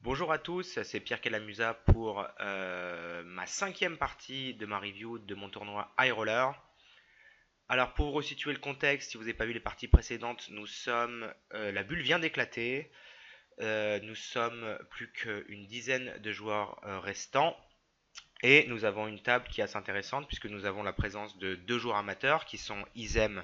Bonjour à tous, c'est Pierre Calamusa pour ma cinquième partie de ma review de mon tournoi High Roller. Alors pour resituer le contexte, si vous n'avez pas vu les parties précédentes, la bulle vient d'éclater. Nous sommes plus qu'une dizaine de joueurs restants et nous avons une table qui est assez intéressante puisque nous avons la présence de deux joueurs amateurs qui sont Izem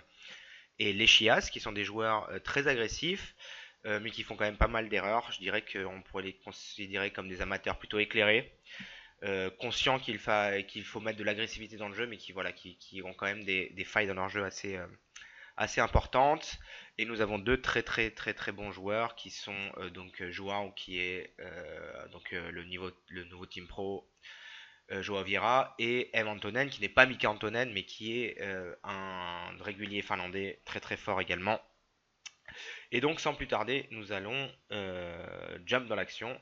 et Lechias, qui sont des joueurs très agressifs, mais qui font quand même pas mal d'erreurs. Je dirais qu'on pourrait les considérer comme des amateurs plutôt éclairés, conscients qu'il faut mettre de l'agressivité dans le jeu, mais qui ont quand même des failles dans leur jeu assez importantes. Et nous avons deux très très très très bons joueurs qui sont Joao, qui est le nouveau Team Pro, Joao Vieira, et M. Antonen, qui n'est pas Mika Antonen, mais qui est un régulier finlandais très très fort également. Et donc, sans plus tarder, nous allons jump dans l'action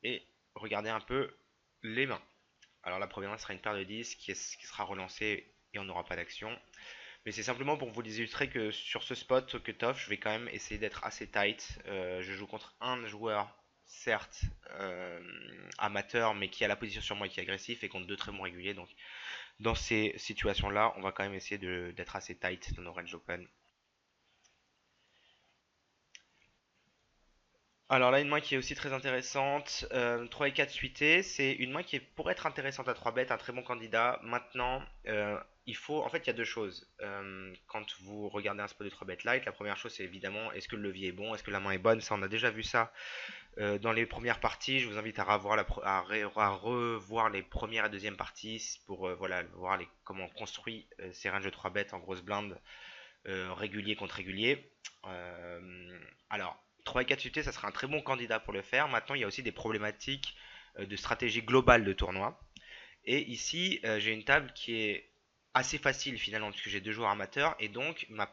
et regarder un peu les mains. Alors, la première main sera une paire de 10 qui sera relancée et on n'aura pas d'action. Mais c'est simplement pour vous illustrer que sur ce spot au cutoff, je vais quand même essayer d'être assez tight. Je joue contre un joueur, certes amateur, mais qui a la position sur moi et qui est agressif, et contre deux très bons réguliers. Donc, dans ces situations-là, on va quand même essayer d'être assez tight dans nos range open. Alors là, une main qui est aussi très intéressante, 3 et 4 suités, c'est une main pourrait être intéressante à 3 bêtes, un très bon candidat. Maintenant, en fait, il y a deux choses. Quand vous regardez un spot de 3 bêtes light, la première chose, c'est évidemment, est-ce que le levier est bon, est-ce que la main est bonne. Ça, on a déjà vu ça dans les premières parties. Je vous invite à revoir les premières et deuxièmes parties pour voir comment on construit ces ranges de 3 bêtes en grosse blinde, régulier contre régulier. Alors, 3 et 4 UT, ça serait un très bon candidat pour le faire. Maintenant, il y a aussi des problématiques de stratégie globale de tournoi. Et ici, j'ai une table qui est assez facile finalement, puisque j'ai deux joueurs amateurs. Et donc, ma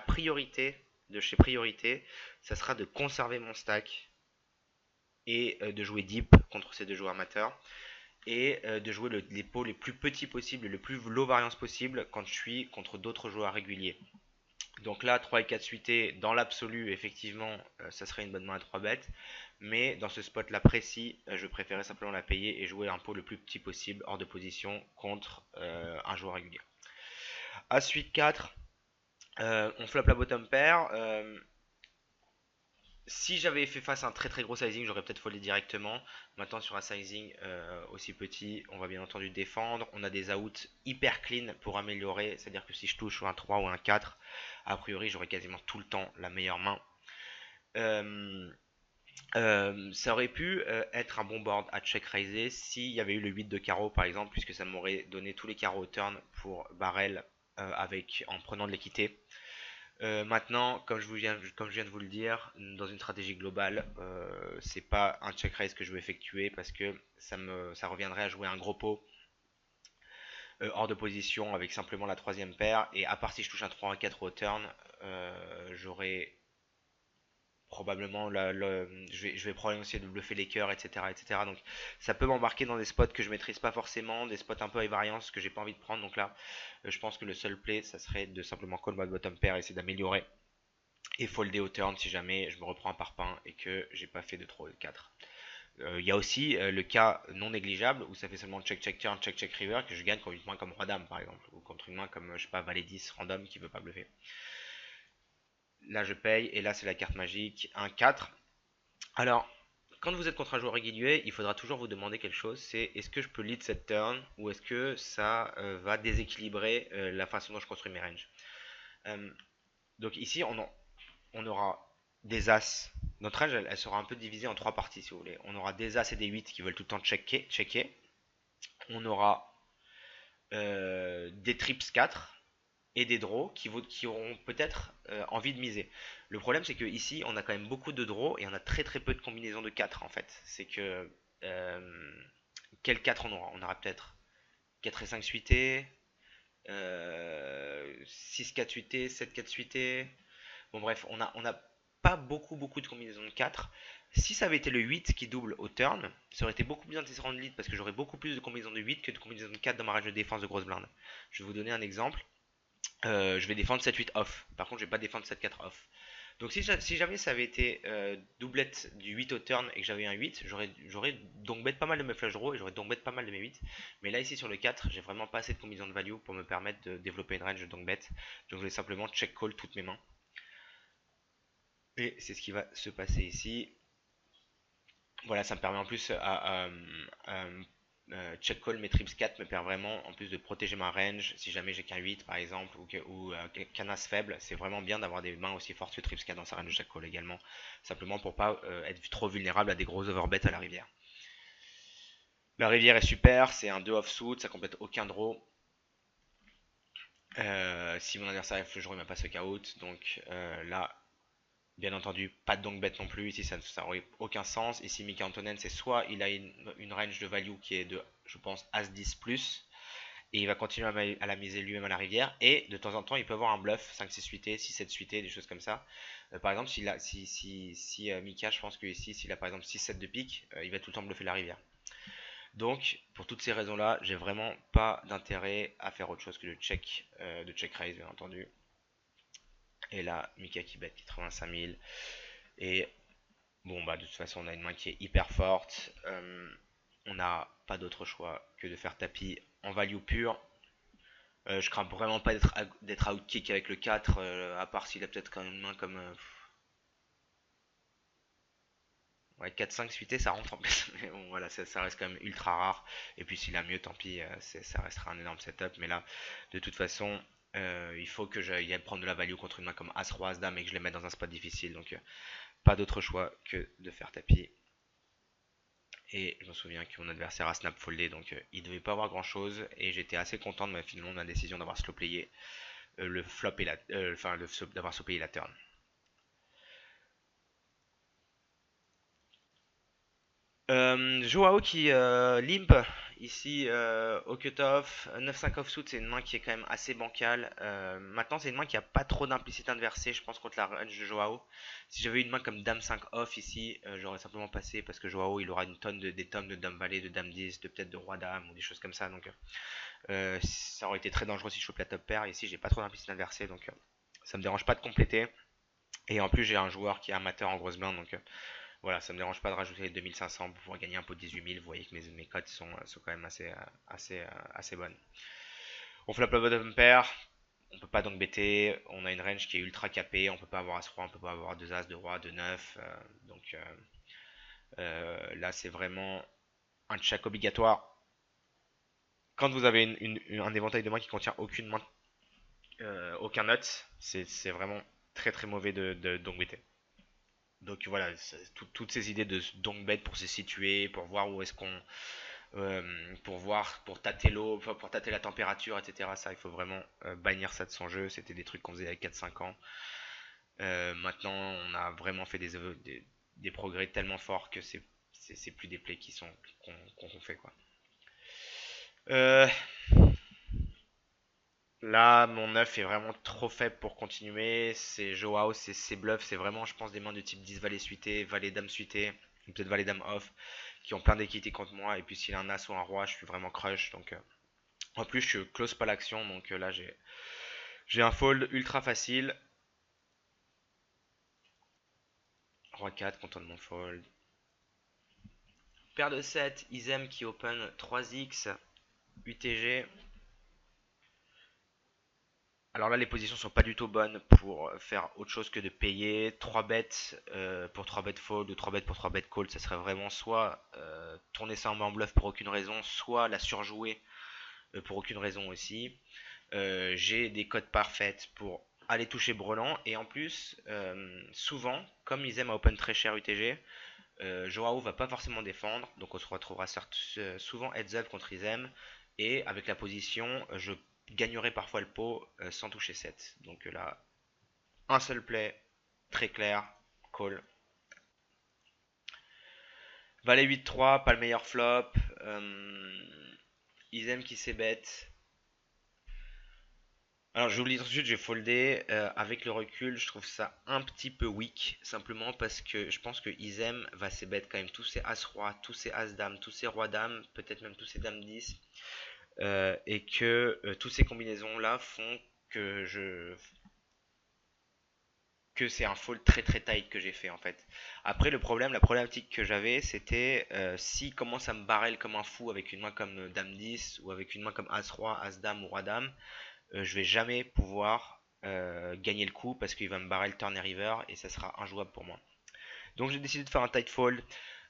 priorité de chez Priorité, ça sera de conserver mon stack et de jouer deep contre ces deux joueurs amateurs. Et de jouer les pots les plus petits possibles, le plus low variance possible quand je suis contre d'autres joueurs réguliers. Donc là, 3 et 4 suités, dans l'absolu, effectivement, ça serait une bonne main à 3 bêtes. Mais dans ce spot-là précis, je préférais simplement la payer et jouer un pot le plus petit possible hors de position contre un joueur régulier. As suite 4, on flop la bottom pair. Si j'avais fait face à un très très gros sizing, j'aurais peut-être foldé directement. Maintenant, sur un sizing aussi petit, on va bien entendu défendre. On a des outs hyper clean pour améliorer. C'est-à-dire que si je touche un 3 ou un 4, a priori, j'aurais quasiment tout le temps la meilleure main. Ça aurait pu être un bon board à check raiser s'il y avait eu le 8 de carreau par exemple, puisque ça m'aurait donné tous les carreaux au turn pour barrel en prenant de l'équité. Maintenant, comme je viens de vous le dire, dans une stratégie globale, c'est pas un check raise que je veux effectuer parce que ça reviendrait à jouer un gros pot hors de position avec simplement la troisième paire. Et à part si je touche un 3 1 4 au turn, j'aurais probablement je vais probablement essayer de bluffer les cœurs, etc., etc. Donc ça peut m'embarquer dans des spots que je maîtrise pas forcément, des spots un peu à variance que j'ai pas envie de prendre. Donc là, je pense que le seul play, ça serait de simplement call my bottom pair, essayer d'améliorer et folder au turn si jamais je me reprends un parpaing et que j'ai pas fait de trop de 4. Il y a aussi le cas non négligeable où ça fait seulement check check turn, check check river que je gagne contre une main comme roi dame par exemple, ou contre une main comme je sais pas valet 10 random qui veut pas bluffer. Là je paye et là c'est la carte magique, un 4. Alors, quand vous êtes contre un joueur régulier, il faudra toujours vous demander quelque chose, c'est est-ce que je peux lead cette turn ou est-ce que ça va déséquilibrer la façon dont je construis mes ranges. Euh, donc ici, on aura des as. Notre range, elle sera un peu divisée en trois parties si vous voulez. On aura des as et des 8 qui veulent tout le temps checker. On aura des trips 4 et des draws qui auront peut-être envie de miser. Le problème, c'est que ici, on a quand même beaucoup de draws et on a très très peu de combinaisons de 4 en fait. C'est que quel 4 on aura? On aura peut-être 4 et 5 suités, 6 4 suités, 7 4 suités. Bon bref, on a pas beaucoup de combinaisons de 4. Si ça avait été le 8 qui double au turn, ça aurait été beaucoup plus intéressant de lead parce que j'aurais beaucoup plus de combinaisons de 8 que de combinaisons de 4 dans ma range de défense de grosse blinde. Je vais vous donner un exemple. Je vais défendre 7-8 off. Par contre, je vais pas défendre 7-4 off. Donc si jamais ça avait été doublette du 8 au turn et que j'avais un 8, j'aurais donc bet pas mal de mes flush draws et j'aurais donc bet pas mal de mes 8. Mais là ici sur le 4, j'ai vraiment pas assez de combinaison de value pour me permettre de développer une range de donc bet. Donc je vais simplement check call toutes mes mains. Et c'est ce qui va se passer ici. Voilà, ça me permet en plus check call mes trips 4 me permet vraiment en plus de protéger ma range si jamais j'ai qu'un 8 par exemple ou qu'un as faible. C'est vraiment bien d'avoir des mains aussi fortes que trips 4 dans sa range de check call également. Simplement pour pas être trop vulnérable à des gros overbets à la rivière. La rivière est super, c'est un 2 offsuit, ça complète aucun draw. Si mon adversaire est flush draw, il m'a pas ce out. Donc là, bien entendu, pas de donk bet non plus. Ici, ça n'aurait aucun sens. Ici, Mika Antonen, c'est soit il a une range de value qui est de, je pense, As-10 plus, et il va continuer à la miser lui-même à la rivière. Et de temps en temps, il peut avoir un bluff 5-6 suité, 6-7 suité, des choses comme ça. Par exemple, si Mika, je pense que ici, s'il a par exemple 6-7 de pique, il va tout le temps bluffer la rivière. Donc, pour toutes ces raisons-là, j'ai vraiment pas d'intérêt à faire autre chose que de check raise, bien entendu. Et là, Mika qui bet 85 000. Et bon, bah de toute façon, on a une main qui est hyper forte. On n'a pas d'autre choix que de faire tapis en value pure. Je crains vraiment pas d'être outkick avec le 4, à part s'il a peut-être quand même une main comme. Ouais, 4-5 suité, ça rentre en plus. Mais bon, voilà, ça reste quand même ultra rare. Et puis s'il a mieux, tant pis, ça restera un énorme setup. Mais là, de toute façon, il faut que j'aille prendre de la value contre une main comme As-Roi, As-Dame et que je les mette dans un spot difficile. Donc, pas d'autre choix que de faire tapis. Et je me souviens que mon adversaire a snap foldé, donc il devait pas avoir grand chose. Et j'étais assez content de finalement de ma décision d'avoir slow playé le flop et d'avoir slow playé la turn. Joao qui limp ici au cutoff, 9-5 offsuit, c'est une main qui est quand même assez bancale. Maintenant, c'est une main qui a pas trop d'implicite inversée, je pense, contre la range de Joao. Si j'avais une main comme Dame 5 off ici, j'aurais simplement passé parce que Joao il aura une tonne des tonnes de Dame Valet, de Dame 10, de peut-être de Roi Dame ou des choses comme ça. Donc ça aurait été très dangereux si je chope la top pair. Ici, j'ai pas trop d'implicite inversée, donc ça me dérange pas de compléter. Et en plus, j'ai un joueur qui est amateur en grosse blind, donc voilà, ça me dérange pas de rajouter les 2500 pour pouvoir gagner un pot de 18 000. Vous voyez que mes cotes sont quand même assez bonnes. On flop la bottom pair. On peut pas donc bêter. On a une range qui est ultra capée. On peut pas avoir As-Roi, on peut pas avoir 2 As, 2 Roi, 2 9. Donc là, c'est vraiment un check obligatoire. Quand vous avez un éventail de mains qui contient aucun nut, c'est vraiment très très mauvais de donc bêter. Donc voilà, toutes ces idées de donc bet pour se situer, pour voir où est-ce qu'on, pour tâter l'eau, pour tâter la température, etc. Ça, il faut vraiment bannir ça de son jeu. C'était des trucs qu'on faisait il y a 4-5 ans. Maintenant, on a vraiment fait des progrès tellement forts que c'est plus des plays qu'on fait quoi. Euh, Là, mon 9 est vraiment trop faible pour continuer. C'est Joao, c'est ses bluffs, c'est vraiment, je pense, des mains de type 10 valet suité, valet dame suité, ou peut-être valet dame off, qui ont plein d'équité contre moi. Et puis s'il a un as ou un roi, je suis vraiment crush. Donc, en plus, je close pas l'action. Donc là, j'ai un fold ultra facile. Roi 4, content de mon fold. Paire de 7, Isem qui open 3x, UTG. Alors là, les positions sont pas du tout bonnes pour faire autre chose que de payer 3 bêtes pour 3 bêtes fold ou 3 bêtes pour 3 bêtes call. Ça serait vraiment soit tourner ça en main en bluff pour aucune raison, soit la surjouer pour aucune raison aussi. J'ai des cotes parfaites pour aller toucher Brelan. Et en plus, souvent, comme ils aiment à open très cher UTG, Joao va pas forcément défendre. Donc on se retrouvera souvent heads up contre Isem. Et avec la position, je gagnerai parfois le pot sans toucher 7. Donc là, un seul play, très clair, call. Valet 8-3, pas le meilleur flop. Isem qui s'ébête. Alors je vous le dis tout de suite, j'ai foldé. Avec le recul, je trouve ça un petit peu weak. Simplement parce que je pense que Isem va s'ébête quand même tous ses As-Roi, tous ses As-Dame, tous ses Rois-Dame, peut-être même tous ses Dames 10. Et que toutes ces combinaisons là font que que c'est un fold très très tight que j'ai fait en fait. Après le problème, la problématique que j'avais c'était s'il commence à me barrel comme un fou avec une main comme Dame 10 ou avec une main comme As Roi, As Dame ou Roi Dame, je vais jamais pouvoir gagner le coup parce qu'il va me barrel turn et river et ça sera injouable pour moi. Donc j'ai décidé de faire un tight fold.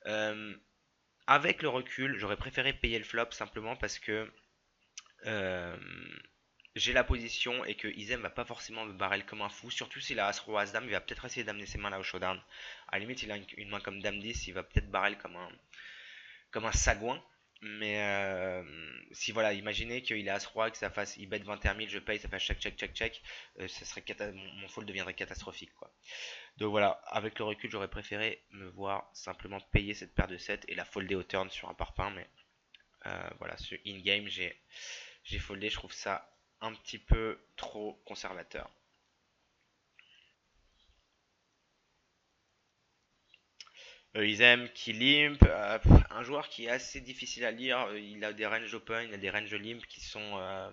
Euh, Avec le recul, j'aurais préféré payer le flop simplement parce que euh, j'ai la position et que Izem va pas forcément me barrel comme un fou. Surtout s'il a As-Roi As-Dame, il va peut-être essayer d'amener ses mains là au showdown. À la limite, il a une main comme Dame 10, il va peut-être barrel comme un sagouin. Mais si voilà, imaginez qu'il a As-Roi, que ça fasse, il bet 21 000, je paye, ça fait check, check, check, check, ça serait mon fold deviendrait catastrophique quoi. Donc voilà, avec le recul, j'aurais préféré me voir simplement payer cette paire de 7 et la folder au turn sur un parpaing, mais voilà, ce in-game, j'ai foldé, je trouve ça un petit peu trop conservateur. Ils aiment qui limp, un joueur qui est assez difficile à lire, il a des ranges open, il a des ranges limp qui sont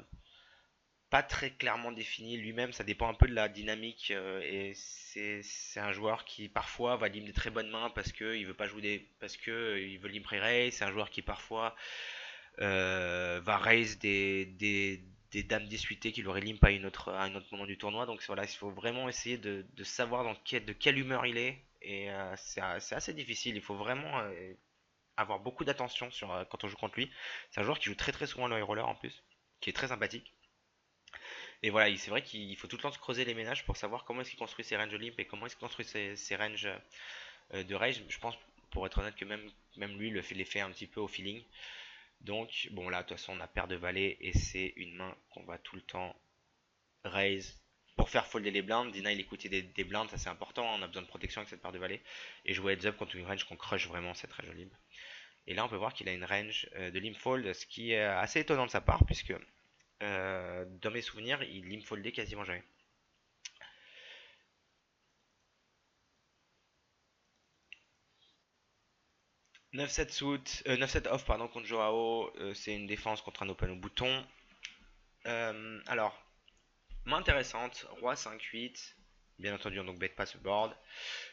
pas très clairement définis lui-même, ça dépend un peu de la dynamique et c'est un joueur qui parfois va limp des très bonnes mains parce que il veut pas jouer parce que il veut limp raise, c'est un joueur qui parfois va raise des dames 18 qu'il aurait limp à un autre moment du tournoi. Donc voilà, il faut vraiment essayer de savoir de quelle humeur il est. Et c'est assez difficile. Il faut vraiment avoir beaucoup d'attention quand on joue contre lui. C'est un joueur qui joue très très souvent le high roller en plus, qui est très sympathique. Et voilà, c'est vrai qu'il faut tout le temps se creuser les ménages pour savoir comment est-ce qu'il construit ses ranges limp et comment est-ce qu'il construit ses ranges de raise. Je pense, pour être honnête, que même lui les fait un petit peu au feeling. Donc, bon, là, de toute façon, on a paire de valets et c'est une main qu'on va tout le temps raise pour faire folder les blindes. Deny l'écoutez des blindes, ça c'est important. On a besoin de protection avec cette paire de valets. Et jouer heads up contre une range qu'on crush vraiment cette range limp. Et là, on peut voir qu'il a une range de limp fold, ce qui est assez étonnant de sa part, puisque dans mes souvenirs, il limp foldait quasiment jamais. 9-7 suit, 9-7 off pardon, contre Joao, c'est une défense contre un open au bouton. Alors, main intéressante, roi 5-8, bien entendu on donc bet pas ce board.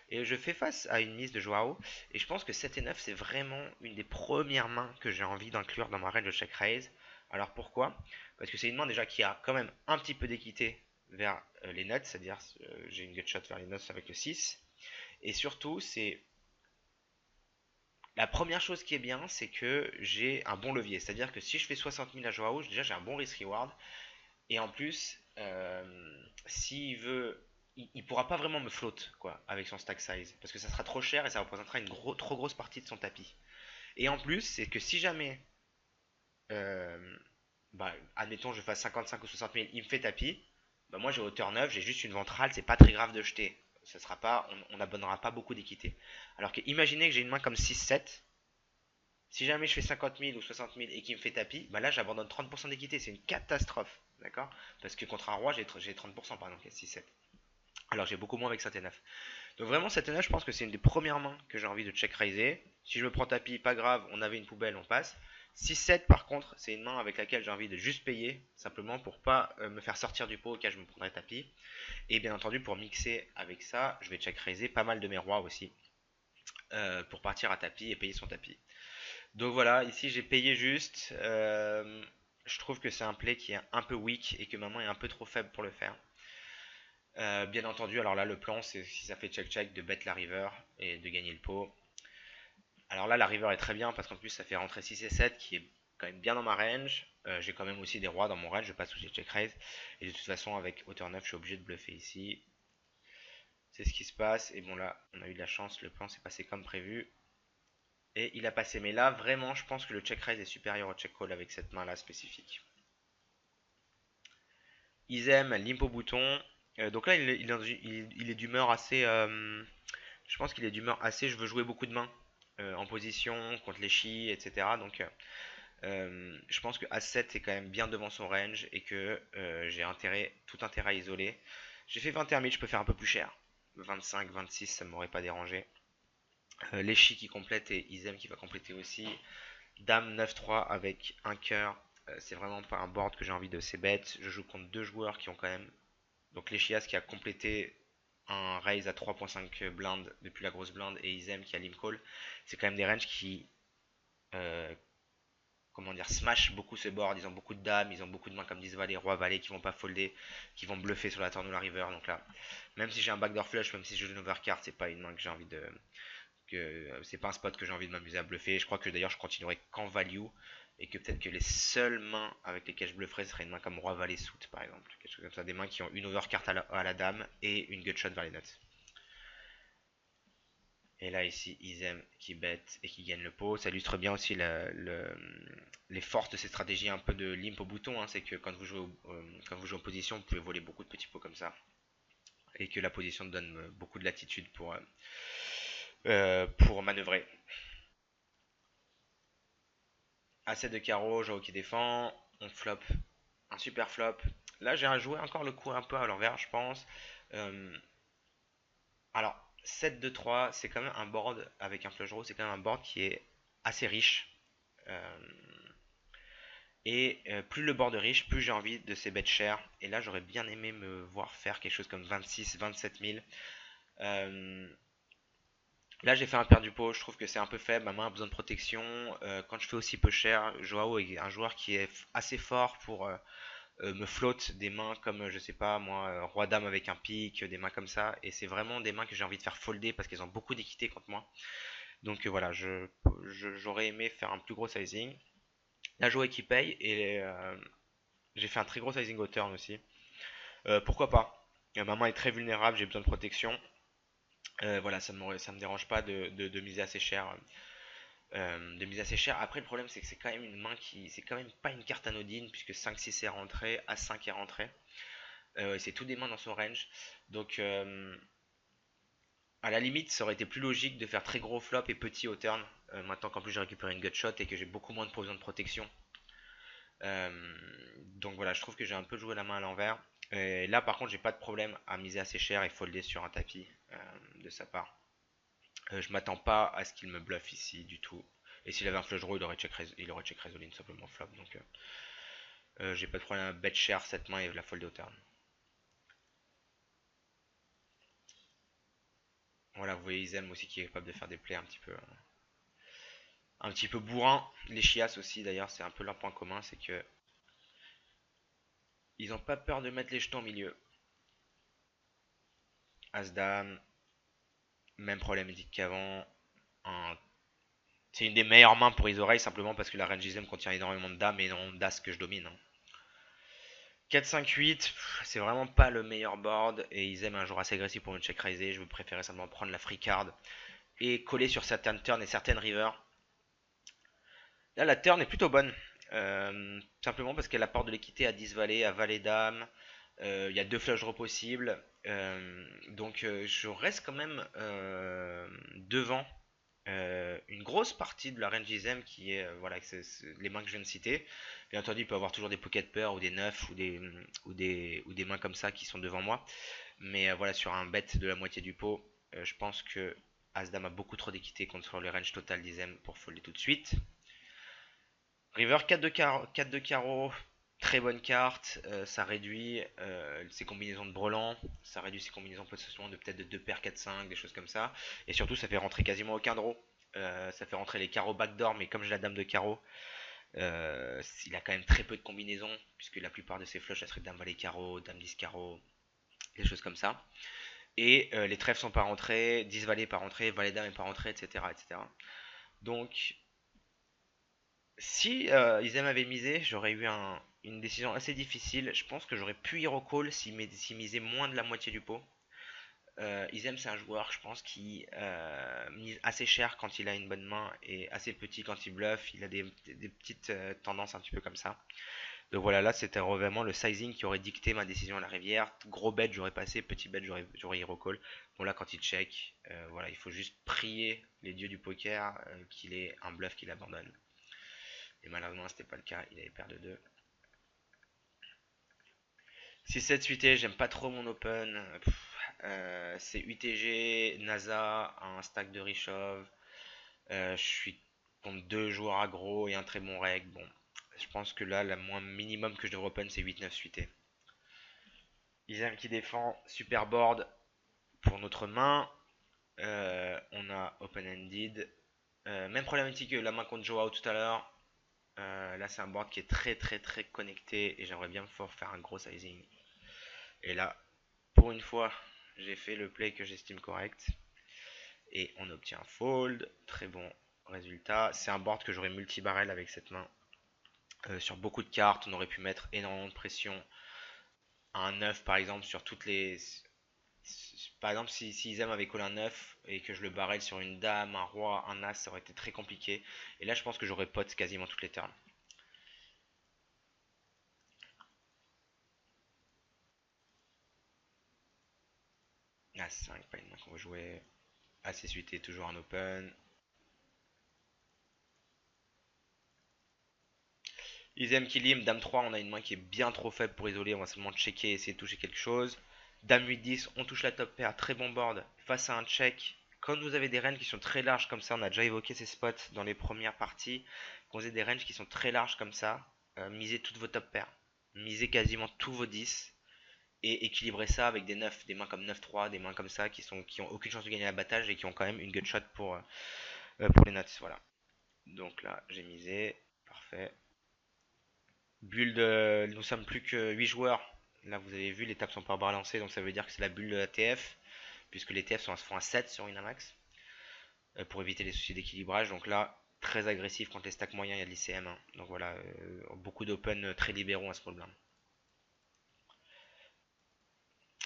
Et je fais face à une mise de Joao, et je pense que 7 et 9 c'est vraiment une des premières mains que j'ai envie d'inclure dans ma range de check raise. Alors pourquoi? Parce que c'est une main déjà qui a quand même un petit peu d'équité vers les nuts, c'est-à-dire j'ai une gut shot vers les nuts avec le 6. Et surtout, c'est la première chose qui est bien, c'est que j'ai un bon levier. C'est-à-dire que si je fais 60 000 à Joao, déjà j'ai un bon risk reward. Et en plus, s'il veut, il pourra pas vraiment me float quoi avec son stack size parce que ça sera trop cher et ça représentera une trop grosse partie de son tapis. Et en plus, c'est que si jamais, euh, bah, admettons, je fasse 55 ou 60 000, il me fait tapis, bah moi j'ai hauteur 9, j'ai juste une ventrale, c'est pas très grave de jeter. Ça sera pas, on n'abonnera pas beaucoup d'équité. Alors que imaginez que j'ai une main comme 6-7, si jamais je fais 50 000 ou 60 000 et qu'il me fait tapis, bah là j'abandonne 30% d'équité, c'est une catastrophe. D'accord? Parce que contre un roi, j'ai 30% par exemple, 6-7. Alors j'ai beaucoup moins avec 7 et 9. Donc vraiment 7 et 9, je pense que c'est une des premières mains que j'ai envie de check raiser. Si je me prends tapis, pas grave, on avait une poubelle, on passe. 6-7 par contre, c'est une main avec laquelle j'ai envie de juste payer, simplement pour pas me faire sortir du pot au cas où je me prendrais tapis. Et bien entendu pour mixer avec ça, je vais check raiser pas mal de mes rois aussi, pour partir à tapis et payer son tapis. Donc voilà, ici j'ai payé juste. Je trouve que c'est un play qui est un peu weak et que ma main est un peu trop faible pour le faire. Bien entendu, alors là le plan c'est si ça fait check-check de bet la river et de gagner le pot. Alors là la river est très bien parce qu'en plus ça fait rentrer 6 et 7 qui est quand même bien dans ma range. J'ai quand même aussi des rois dans mon range, je passe sous les check raise. Et de toute façon avec hauteur 9 je suis obligé de bluffer ici. C'est ce qui se passe. Et bon là on a eu de la chance, le plan s'est passé comme prévu. Et il a passé. Mais là vraiment je pense que le check raise est supérieur au check call avec cette main là spécifique. Izem, limpo bouton. Donc là il est d'humeur assez... je pense qu'il est d'humeur assez, je veux jouer beaucoup de mains en position contre les chi, etc. Donc je pense que As7 est quand même bien devant son range et que j'ai tout intérêt à isoler. J'ai fait 21 000, je peux faire un peu plus cher. 25, 26, ça ne m'aurait pas dérangé. Les chi qui complètent et Izem qui va compléter aussi. Dame 9-3 avec un cœur. C'est vraiment pas un board que j'ai envie de ces bêtes. Je joue contre deux joueurs qui ont quand même. Donc les Chias qui a complété un raise à 3.5 blindes depuis la grosse blinde et Izem qui a limp call, c'est quand même des ranges qui euh, comment dire, smash beaucoup ce board. Ils ont beaucoup de dames, ils ont beaucoup de mains comme 10 valets, roi valet qui vont pas folder, qui vont bluffer sur la turn ou la river. Donc là, même si j'ai un backdoor flush, même si je joue une overcard, c'est pas une main que j'ai envie de. C'est pas un spot que j'ai envie de m'amuser à bluffer. Je crois que d'ailleurs je continuerai qu'en value. Et que peut-être que les seules mains avec lesquelles je blufferais ce serait une main comme roi valet suit par exemple. Quelque chose comme ça. Des mains qui ont une overcard à la dame et une gutshot vers les nuts. Et là ici, Izem qui bête et qui gagne le pot. Ça illustre bien aussi les forces de ces stratégies un peu de limp au bouton. Hein. C'est que quand vous jouez en position, vous pouvez voler beaucoup de petits pots comme ça. Et que la position donne beaucoup de latitude pour manœuvrer. A7 de carreau, Joao qui défend. On flop. Un super flop. Là, j'ai joué encore le coup un peu à l'envers, je pense. Euh, alors, 7 de 3, c'est quand même un board avec un flush draw. C'est quand même un board qui est assez riche. Euh, Et plus le board est riche, plus j'ai envie de ces bêtes chères. Et là, j'aurais bien aimé me voir faire quelque chose comme 26, 27 000. Euh, Là, j'ai fait un paire du pot. Je trouve que c'est un peu faible. Ma main a besoin de protection. Quand je fais aussi peu cher, Joao est un joueur qui est assez fort pour me flotte des mains comme, je sais pas, moi, roi-dame avec un pic, des mains comme ça. Et c'est vraiment des mains que j'ai envie de faire folder parce qu'elles ont beaucoup d'équité contre moi. Donc voilà, j'aurais aimé faire un plus gros sizing. La Joao qui paye et j'ai fait un très gros sizing au turn aussi. Pourquoi pas? Ma main est très vulnérable, j'ai besoin de protection. Voilà, ça me dérange pas de miser assez cher. De miser assez cher. Après, le problème, c'est que c'est quand même une main qui. C'est quand même pas une carte anodine, puisque 5-6 est rentré, A5 est rentré. C'est tout des mains dans son range. Donc, à la limite, ça aurait été plus logique de faire très gros flop et petit au turn. Maintenant qu'en plus j'ai récupéré une gutshot et que j'ai beaucoup moins de besoin de protection. Donc voilà, je trouve que j'ai un peu joué la main à l'envers. Et là, par contre, j'ai pas de problème à miser assez cher et folder sur un tapis de sa part. Je m'attends pas à ce qu'il me bluffe ici du tout. Et s'il avait un flush draw, il aurait check raise all simplement flop. Donc j'ai pas de problème à bet cher cette main et la folder au turn. Voilà, vous voyez Izem aussi qui est capable de faire des plays un petit peu bourrin. Les Chias aussi d'ailleurs, c'est un peu leur point commun, c'est que ils ont pas peur de mettre les jetons au milieu. As-Dame, même problématique qu'avant. C'est une des meilleures mains pour les oreilles simplement parce que la range Izem contient énormément de dames et non d'as que je domine. Hein. 4-5-8, c'est vraiment pas le meilleur board et ils aiment un joueur assez agressif pour me check raiser. Je veux préférer simplement prendre la free card et coller sur certaines turns et certaines rivers. Là, la turn est plutôt bonne. Simplement parce qu'elle apporte de l'équité à 10 valets, à valet dame. Il y a deux flush draws possibles. Donc je reste quand même devant une grosse partie de la range ISM qui est voilà, les mains que je viens de citer. Bien entendu, il peut y avoir toujours des pocket pairs ou des neufs ou des mains comme ça qui sont devant moi. Mais voilà, sur un bet de la moitié du pot, je pense que As-Dame a beaucoup trop d'équité contre le range total d'ISM pour folder tout de suite. River 4 de carreau, très bonne carte. Ça réduit ses combinaisons de brelan. Ça réduit ses combinaisons potentiellement de peut-être de 2 paires 4-5, des choses comme ça. Et surtout, ça fait rentrer quasiment aucun draw. Ça fait rentrer les carreaux backdoor, mais comme j'ai la dame de carreau, il a quand même très peu de combinaisons, puisque la plupart de ses flushs, ça serait dame valet carreau, dame 10 carreau, des choses comme ça. Et les trèfles sont pas rentrés, 10 valets pas rentrés, valet dame est pas rentré, etc., etc. Donc, si Izem avait misé, j'aurais eu une décision assez difficile. Je pense que j'aurais pu hero call s'il misait moins de la moitié du pot. Izem, c'est un joueur, je pense, qui mise assez cher quand il a une bonne main et assez petit quand il bluffe. Il a des petites tendances un petit peu comme ça. Donc voilà, là c'était vraiment le sizing qui aurait dicté ma décision à la rivière. Gros bet, j'aurais passé, petit bet, j'aurais hero call. Bon, là quand il check, voilà, il faut juste prier les dieux du poker qu'il ait un bluff qu'il abandonne. Et malheureusement, c'était pas le cas, il avait paire de 2. 6-7 UT, j'aime pas trop mon open. C'est UTG, NASA, un stack de Richov. Je suis contre deux joueurs aggro et un très bon reg. Bon, je pense que là, le moins minimum que je devrais open, c'est 8-9 UT. Izem qui défend, super board. Pour notre main, on a open-ended. Même problématique que la main contre Joao tout à l'heure. Là, c'est un board qui est très très très connecté et j'aimerais bien pouvoir faire un gros sizing. Et là, pour une fois, j'ai fait le play que j'estime correct. Et on obtient un fold. Très bon résultat. C'est un board que j'aurais multi-barrel avec cette main. Sur beaucoup de cartes, on aurait pu mettre énormément de pression. Un 9 par exemple sur toutes les. Par exemple, si Izem avait collé un 9 et que je le barrel sur une dame, un roi, un as, ça aurait été très compliqué. Et là, je pense que j'aurais pot quasiment toutes les turns. As 5, pas une main qu'on va jouer. As 8 est toujours un open. Izem qui lime, dame 3, on a une main qui est bien trop faible pour isoler. On va seulement checker et essayer de toucher quelque chose. Dame 8, 10, on touche la top pair, très bon board. Face à un check, quand vous avez des ranges qui sont très larges comme ça, on a déjà évoqué ces spots dans les premières parties. Quand vous avez des ranges qui sont très larges comme ça, misez toutes vos top pairs. Misez quasiment tous vos 10 et équilibrez ça avec des 9, des mains comme 9-3, des mains comme ça qui ont aucune chance de gagner l'abattage et qui ont quand même une gutshot pour les nuts. Voilà. Donc là, j'ai misé. Parfait. Bulle de. Nous sommes plus que 8 joueurs. Là, vous avez vu, les tables sont pas balancées, donc ça veut dire que c'est la bulle de la TF, puisque les TF se font à 7 sur une Amax, pour éviter les soucis d'équilibrage. Donc là, très agressif contre les stacks moyens, il y a de l'ICM, hein. Donc voilà, beaucoup d'open très libéraux à ce problème.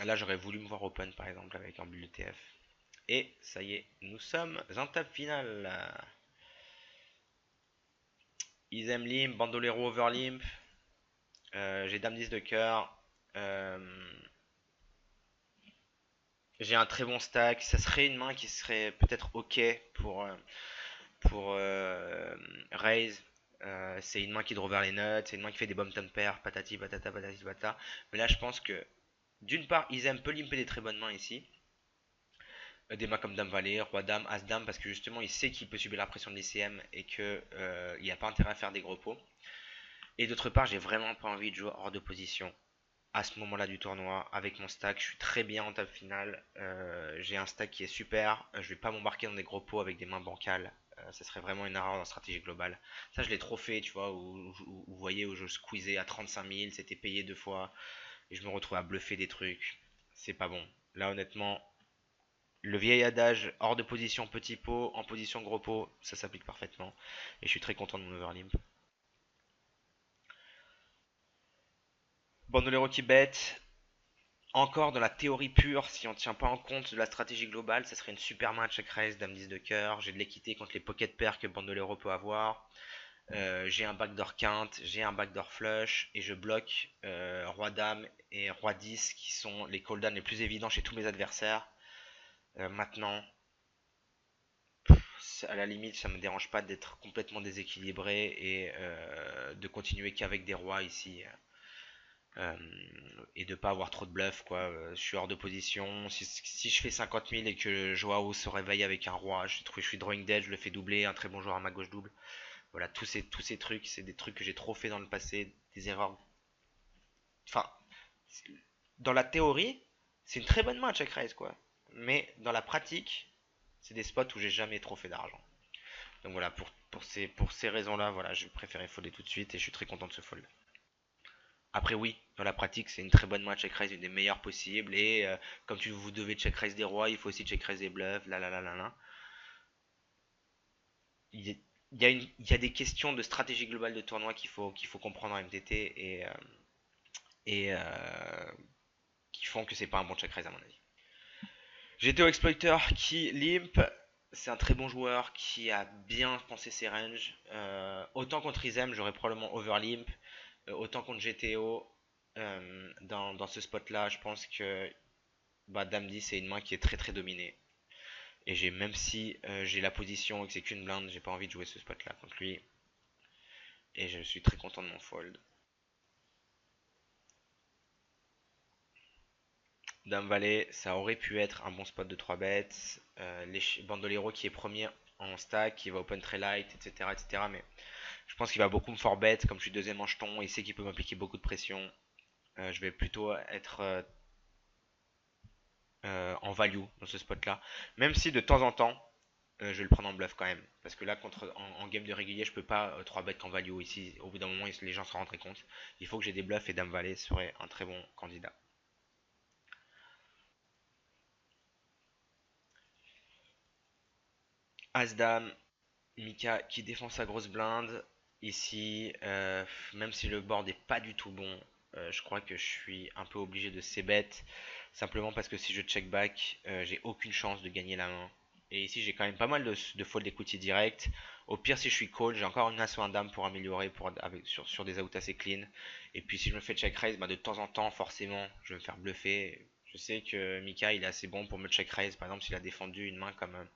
Là, j'aurais voulu me voir open par exemple avec un bulle de TF. Et ça y est, nous sommes en table finale. Isem limp, bandolero over limp. J'ai dame 10 de cœur. Euh, j'ai un très bon stack. Ça serait une main qui serait peut-être ok pour raise. C'est une main qui draw vers les nuts. C'est une main qui fait des bottom pairs. Patati patata patati patata. Mais là, je pense que d'une part, Isem peut limper des très bonnes mains ici. Des mains comme Dame Valet, Roi Dame, As Dame, parce que justement il sait qu'il peut subir la pression de l'ICM et qu'il n'y a pas intérêt à faire des gros pots. Et d'autre part, j'ai vraiment pas envie de jouer hors de position à ce moment-là du tournoi avec mon stack. Je suis très bien en table finale. J'ai un stack qui est super. Je vais pas m'embarquer dans des gros pots avec des mains bancales. Ça serait vraiment une erreur dans la stratégie globale. Ça, je l'ai trop fait, tu vois, où vous voyez, où je squeezais à 35 000, c'était payé 2 fois, et je me retrouve à bluffer des trucs. C'est pas bon. Là, honnêtement, le vieil adage hors de position petit pot, en position gros pot, ça s'applique parfaitement. Et je suis très content de mon overlimp. Bandolero qui bet. Encore dans la théorie pure, si on ne tient pas en compte de la stratégie globale, ça serait une super main check raise, dame 10 de cœur. J'ai de l'équité contre les pocket pairs que Bandolero peut avoir. J'ai un backdoor quinte, j'ai un backdoor flush et je bloque roi dame et roi 10 qui sont les call down les plus évidents chez tous mes adversaires. Maintenant, à la limite, ça me dérange pas d'être complètement déséquilibré et de continuer qu'avec des rois ici. Euh, et de pas avoir trop de bluff quoi. Je suis hors de position. Si je fais 50 000 et que Joao se réveille avec un roi, je suis drawing dead, je le fais doubler, un très bon joueur à ma gauche double. Voilà, tous ces trucs, c'est des trucs que j'ai trop fait dans le passé, des erreurs. Enfin, dans la théorie, c'est une très bonne main à check raise quoi. Mais dans la pratique, c'est des spots où j'ai jamais trop fait d'argent. Donc voilà, pour ces raisons-là, voilà, je préférais folder tout de suite et je suis très content de ce fold. Après oui, dans la pratique, c'est une très bonne main check raise, une des meilleures possibles. Et comme vous devez check raise des rois, il faut aussi check raise des bluffs, là là là là là. Il y a des questions de stratégie globale de tournoi qu'il faut comprendre en MTT et qui font que c'est pas un bon check raise à mon avis. GTO Exploiter qui limp, c'est un très bon joueur qui a bien pensé ses ranges. Autant contre Izem, j'aurais probablement overlimp. Autant contre GTO, dans ce spot-là, je pense que Dame 10 c'est une main qui est très très dominée. Et même si j'ai la position et que c'est qu'une blinde, j'ai pas envie de jouer ce spot-là contre lui. Et je suis très content de mon fold. Dame Valet, ça aurait pu être un bon spot de 3 bêtes. Bandolero qui est premier en stack, qui va open très light, etc. etc. Mais je pense qu'il va beaucoup me fort bet. Comme je suis deuxième en jeton, il sait qu'il peut m'appliquer beaucoup de pression. Je vais plutôt être en value dans ce spot-là. Même si de temps en temps, je vais le prendre en bluff quand même. Parce que là, en game de régulier, je peux pas 3 bet qu'en value. Ici, au bout d'un moment, les gens se rendraient compte. Il faut que j'ai des bluffs et Dame Valet serait un très bon candidat. As-Dame, Mika qui défend sa grosse blinde. Ici, même si le board n'est pas du tout bon, je crois que je suis un peu obligé de c-bet. Simplement parce que si je check back, j'ai aucune chance de gagner la main. Et ici, j'ai quand même pas mal de fold equity direct. Au pire, si je suis call, j'ai encore une as ou un dame pour améliorer sur des outs assez clean. Et puis, si je me fais check raise, bah, de temps en temps, forcément, je vais me faire bluffer. Je sais que Mika, il est assez bon pour me check raise. Par exemple, s'il a défendu une main comme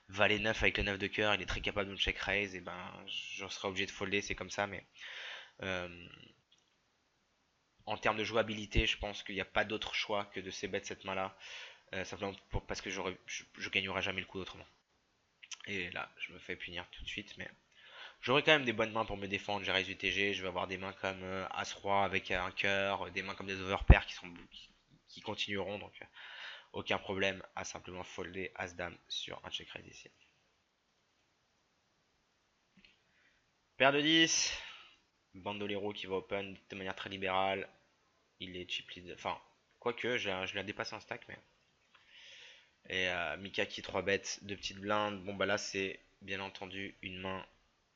Valet 9 avec le 9 de cœur, il est très capable de me check raise. Et ben, je serai obligé de folder, c'est comme ça. Mais euh, en termes de jouabilité, je pense qu'il n'y a pas d'autre choix que de c-bet cette main-là. Simplement parce que je gagnerai jamais le coup autrement. Et là, je me fais punir tout de suite, mais j'aurai quand même des bonnes mains pour me défendre. J'ai raise UTG, je vais avoir des mains comme As-Roi avec un cœur, des mains comme des overpairs qui continueront, donc aucun problème à simplement folder As-Dame sur un check raise ici. Paire de 10, Bandolero qui va open de manière très libérale. Il est chip lead, enfin, quoique, je l'ai dépassé en stack, mais. Et Mika qui 3 bêtes, 2 petites blindes. Bon, bah là, c'est bien entendu une main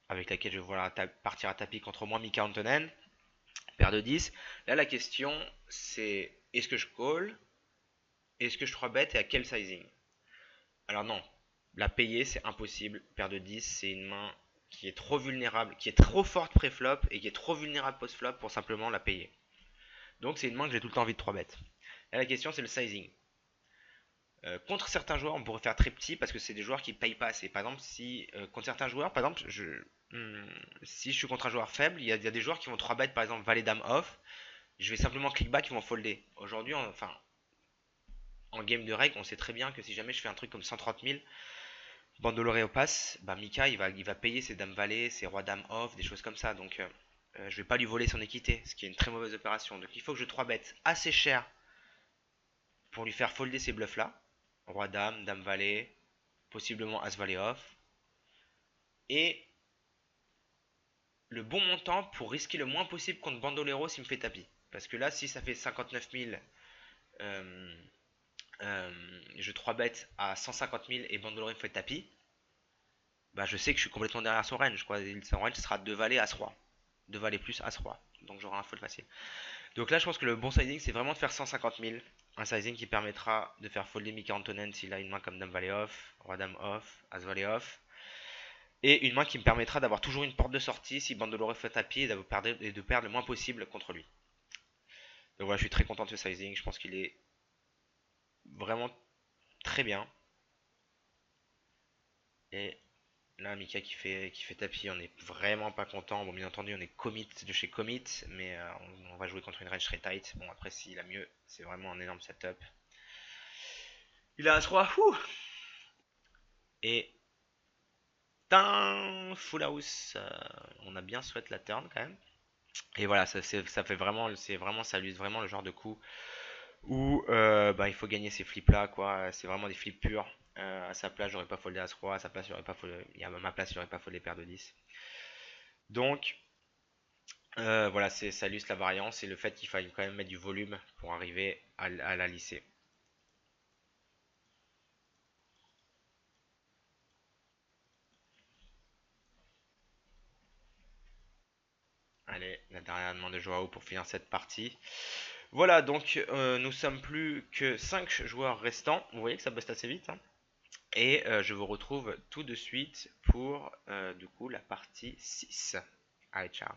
avec laquelle je vais vouloir partir à tapis contre moi, Mika Antonen. Paire de 10. Là, la question, c'est est-ce que je call? Est-ce que je 3 bet et à quel sizing? Alors non, la payer, c'est impossible. Paire de 10, c'est une main qui est trop vulnérable, qui est trop forte pré-flop et qui est trop vulnérable post-flop pour simplement la payer. Donc c'est une main que j'ai tout le temps envie de 3 bet. Là, la question, c'est le sizing. Contre certains joueurs, on pourrait faire très petit parce que c'est des joueurs qui payent pas assez. Par exemple, si contre certains joueurs, par exemple, si je suis contre un joueur faible, il y a des joueurs qui vont 3 bet par exemple Valet Dame off. Je vais simplement click back, ils vont folder. Aujourd'hui, enfin, en game de règle, on sait très bien que si jamais je fais un truc comme 130 000, Bandoloré au pass, bah Mika il va payer ses Dames Valet, ses Rois Dame off, des choses comme ça. Donc je vais pas lui voler son équité, ce qui est une très mauvaise opération. Donc il faut que je 3 bet assez cher pour lui faire folder ces bluffs là. Roi Dame, Dame Valet, possiblement As Valet off. Et le bon montant pour risquer le moins possible contre Bandolero s'il me fait tapis. Parce que là, si ça fait 59 000, je 3 bêtes à 150 000 et Bandolero me fait tapis, bah je sais que je suis complètement derrière son range. Son range sera 2 valets As Roi. 2 valets plus As Roi. Donc j'aurai un fold facile. Donc là, je pense que le bon sizing, c'est vraiment de faire 150 000. Un sizing qui permettra de faire folder Mika Antonen s'il a une main comme Dame Valet off, Roi Dame off, As Valet off. Et une main qui me permettra d'avoir toujours une porte de sortie si Bandolore fait tapis et de perdre le moins possible contre lui. Donc voilà, je suis très content de ce sizing. Je pense qu'il est vraiment très bien. Et là, Mika qui fait tapis, on n'est vraiment pas content. Bon, bien entendu, on est commit de chez commit, mais on va jouer contre une range très tight. Bon, après, s'il a mieux, c'est vraiment un énorme setup. Il a un 3, et full house. On a bien sweat la turn quand même. Et voilà, ça fait vraiment, ça illustre vraiment le genre de coup où bah, il faut gagner ces flips là, quoi. C'est vraiment des flips purs. À sa place, j'aurais pas foldé As-Roi. À sa place, j'aurais pas foldé. À ma place, j'aurais pas foldé paire de 10. Donc, voilà, ça illustre la variance et le fait qu'il faille quand même mettre du volume pour arriver à la lisser. Allez, la dernière demande de Joao pour finir cette partie. Voilà, donc nous sommes plus que 5 joueurs restants. Vous voyez que ça bust assez vite, hein. Et je vous retrouve tout de suite pour du coup la partie 6. Allez, ciao.